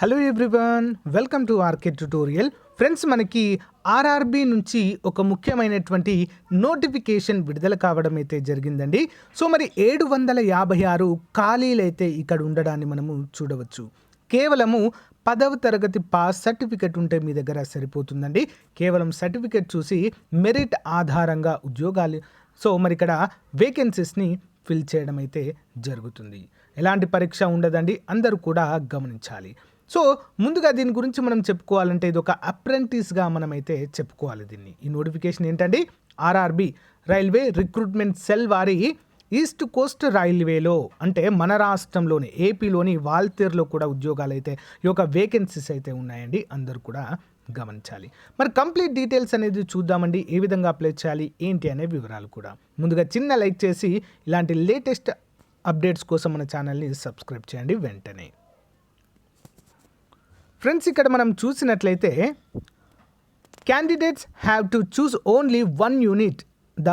Hello everyone, welcome to RK tutorial. Friends, మనకి RRB నుంచి ఒక ముఖ్యమైనటువంటి నోటిఫికేషన్ విడుదల కావడం అయితే జరిగిందండి. సో మరి 756 ఖాళీలు అయితే ఇక్కడ ఉండడాన్ని మనము చూడవచ్చు. కేవలము 10వ తరగతి పాస్ సర్టిఫికెట్ ఉంటే మీ దగ్గర సరిపోతుందండి. కేవలం సర్టిఫికెట్ చూసి మెరిట్ ఆధారంగా ఉద్యోగాలు, సో మరి ఇక్కడ వేకెన్సీస్ని ఫిల్ చేయడం అయితే జరుగుతుంది. ఎలాంటి పరీక్ష ఉండదండి, అందరూ కూడా గమనించాలి. సో ముందుగా దీని గురించి మనం చెప్పుకోవాలంటే ఇది ఒక అప్రెంటిస్గా మనమైతే చెప్పుకోవాలి దీన్ని. ఈ నోటిఫికేషన్ ఏంటండి, ఆర్ఆర్బి రైల్వే రిక్రూట్మెంట్ సెల్ వారి ఈస్ట్ కోస్ట్ రైల్వేలో, అంటే మన రాష్ట్రంలోని ఏపీలోని వాల్తేరులో కూడా ఉద్యోగాలు అయితే ఈ యొక్క వేకెన్సీస్ అయితే ఉన్నాయండి. అందరూ కూడా గమనించాలి. మరి కంప్లీట్ డీటెయిల్స్ అనేది చూద్దామండి. ఏ విధంగా అప్లై చేయాలి ఏంటి అనే వివరాలు కూడా. ముందుగా చిన్న లైక్ చేసి ఇలాంటి లేటెస్ట్ అప్డేట్స్ కోసం మన ఛానల్ని సబ్స్క్రైబ్ చేయండి వెంటనే. ఫ్రెండ్స్, ఇక్కడ మనం చూసినట్లయితే candidates have to choose only 1 unit, the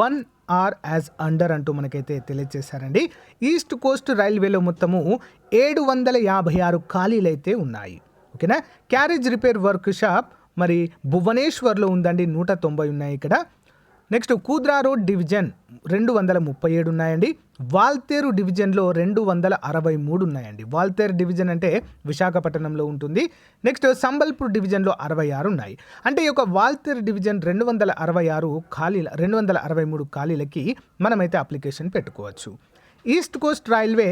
1 are as under అంటూ మనకైతే తెలియజేశారండి. ఈస్ట్ కోస్ట్ రైల్వేలో మొత్తము 756 ఖాళీలు అయితే ఉన్నాయి. ఓకేనా. క్యారేజ్ రిపేర్ వర్క్ షాప్ మరి భువనేశ్వర్లో ఉందండి, 190 ఉన్నాయి ఇక్కడ. నెక్స్ట్ కూద్రా రోడ్ డివిజన్ 237 ఉన్నాయండి. వాల్తేరు డివిజన్లో 263 ఉన్నాయండి. వాల్తేరు డివిజన్ అంటే విశాఖపట్నంలో ఉంటుంది. నెక్స్ట్ సంబల్పూర్ డివిజన్లో 66 ఉన్నాయి. అంటే ఈ యొక్క వాల్తేరు డివిజన్ 263 ఖాళీలకి మనమైతే అప్లికేషన్ పెట్టుకోవచ్చు. East Coast Railway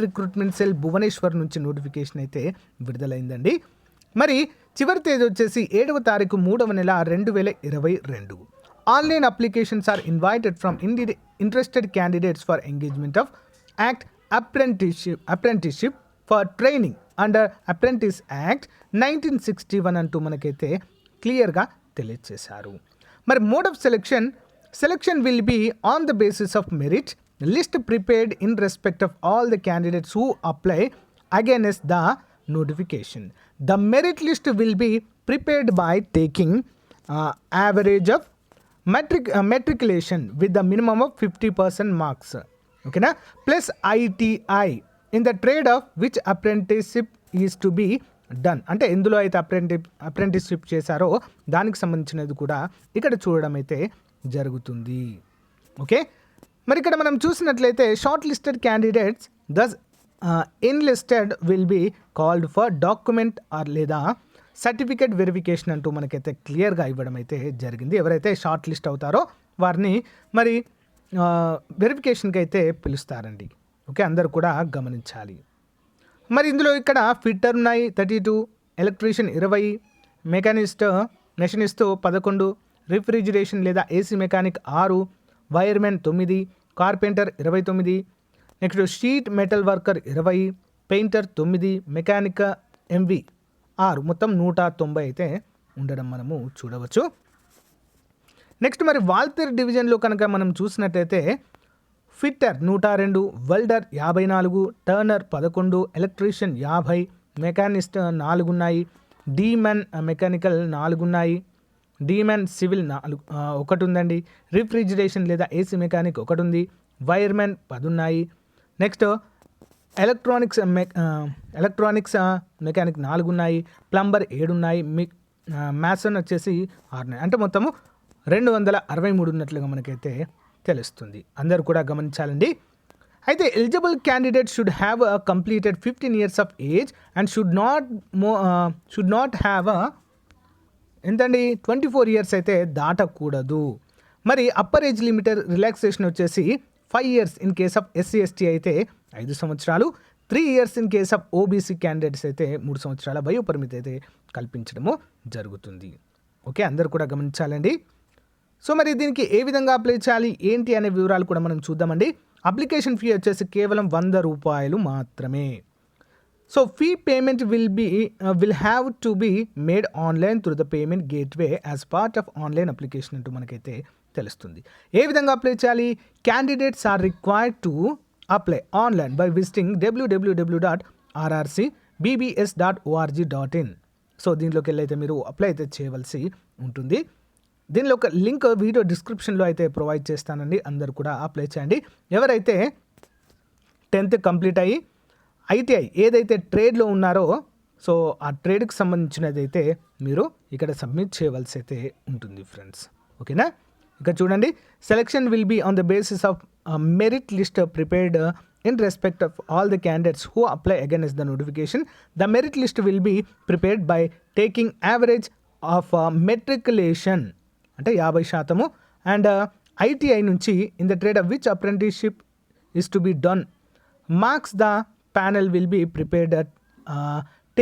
recruitment cell Bhubaneswar నుంచి నోటిఫికేషన్ అయితే విడుదలైందండి. మరి చివరి తేదీ వచ్చేసి 7వ తారీఖు 3వ నెల 2022. Online applications are invited from interested candidates for engagement of Act apprenticeship for training under Apprentice Act 1961 అంటూ మనకైతే క్లియర్గా తెలియజేశారు. మరి mode of selection will be on the basis of merit list prepared in respect of all the candidates who apply against the notification. The merit list will be prepared by taking average of matriculation with the minimum of 50% marks, okay na, plus ITI in the trade of which apprenticeship is to be done. అంటే ఎందులో అయితే apprenticeship చేశారో దానికి సంబంధించినది కూడా ఇక్కడ చూడడం అయితే జరుగుతుంది. ఓకే. మరి ఇక్కడ మనం చూసినట్లయితే shortlisted candidates thus enlisted will be called for document or లేదా సర్టిఫికేట్ వెరిఫికేషన్ అంటూ మనకైతే క్లియర్గా ఇవ్వడం అయితే జరిగింది. ఎవరైతే షార్ట్ లిస్ట్ అవుతారో వారిని మరి వెరిఫికేషన్కి అయితే పిలుస్తారండి. ఓకే, అందరూ కూడా గమనించాలి. మరి ఇందులో ఇక్కడ ఫిట్టర్ ఉన్నాయి 32, ఎలక్ట్రీషియన్ 20, మెషినిస్ట్ 11, రిఫ్రిజిరేషన్ లేదా AC mechanic 6, wiremen 9, carpenter 29, next sheet metal worker 20, painter 9, mechanic MV 6, మొత్తం 190 అయితే ఉండడం మనము చూడవచ్చు. నెక్స్ట్ మరి వాల్తేరు డివిజన్లో కనుక మనం చూసినట్టయితే fitter 102, welder 54, Turner 11, electrician 50, machinist 4 ఉన్నాయి, డీమెన్ మెకానికల్ 4 ఉన్నాయి, డీమెన్ సివిల్ 1 ఉందండి, రిఫ్రిజిరేషన్ లేదా ఏసీ మెకానిక్ 1 ఉంది, వైర్మెన్ 10 ఉన్నాయి. నెక్స్ట్ ఎలక్ట్రానిక్స్ మెకానిక్ 4 ఉన్నాయి, ప్లంబర్ 7 ఉన్నాయి, మ్యాసన్ వచ్చేసి 6 ఉన్నాయి. అంటే మొత్తము 263 ఉన్నట్లుగా మనకైతే తెలుస్తుంది. అందరూ కూడా గమనించాలండి. అయితే eligible candidate should have completed 15 years of age and should not have ఎంతండి 24 years అయితే దాటకూడదు. మరి అప్పర్ ఏజ్ లిమిట్ రిలాక్సేషన్ వచ్చేసి 5 years in case of SC/ST అయితే 5 సంవత్సరాలు, 3 years in case of OBC candidates అయితే 3 సంవత్సరాల వయో పరిమితి అయితే కల్పించడము జరుగుతుంది. ఓకే, అందరూ కూడా గమనించాలండి. సో మరి దీనికి ఏ విధంగా అప్లై చేయాలి ఏంటి అనే వివరాలు కూడా మనం చూద్దామండి. అప్లికేషన్ ఫీ వచ్చేసి కేవలం 100 రూపాయలు మాత్రమే. So fee payment will have to be made online through the payment gateway as part of online application అంటూ మనకైతే తెలుస్తుంది. ఏ విధంగా అప్లై చేయాలి? Candidates are required to apply online by visiting www.rrcbbs.org.in. So దీనిలోకి వెళ్ళి అయితే మీరు అప్లై అయితే చేయవలసి ఉంటుంది. దీనిలో ఒక లింక్ వీడియో డిస్క్రిప్షన్లో అయితే ప్రొవైడ్ చేస్తానండి. అందరూ కూడా అప్లై చేయండి. ఎవరైతే 10th కంప్లీట్ అయ్యి ITI ఏదైతే ట్రేడ్లో ఉన్నారో సో ఆ ట్రేడ్కి సంబంధించినది అయితే మీరు ఇక్కడ సబ్మిట్ చేయవలసి అయితే ఉంటుంది ఫ్రెండ్స్. ఓకేనా? ఇక చూడండి, selection will be on the basis of merit list prepared in respect of all the candidates who apply against the notification. The merit list will be prepared by taking average of matriculation అంటే 50% and ITI నుంచి in the trade of which apprenticeship is to be done. Marks the panel will be prepared at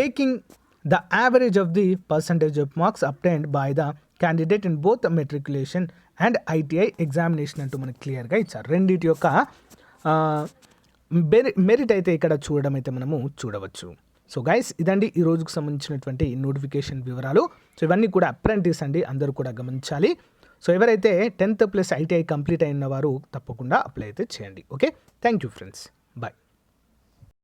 taking the average of the percentage of marks obtained by the candidate in both the matriculation and ITI examination అంటూ మనకు క్లియర్గా ఇచ్చారు. రెండింటి యొక్క merit అయితే ఇక్కడ చూడడం అయితే మనము చూడవచ్చు. సో గైస్, ఇదండి ఈ రోజుకు సంబంధించినటువంటి నోటిఫికేషన్ వివరాలు. సో ఇవన్నీ కూడా అప్రెంటిస్ అండి, అందరూ కూడా గమనించాలి. సో ఎవరైతే 10th+ ITI కంప్లీట్ అయిన వారు తప్పకుండా అప్లై అయితే చేయండి. Okay, thank you friends, bye.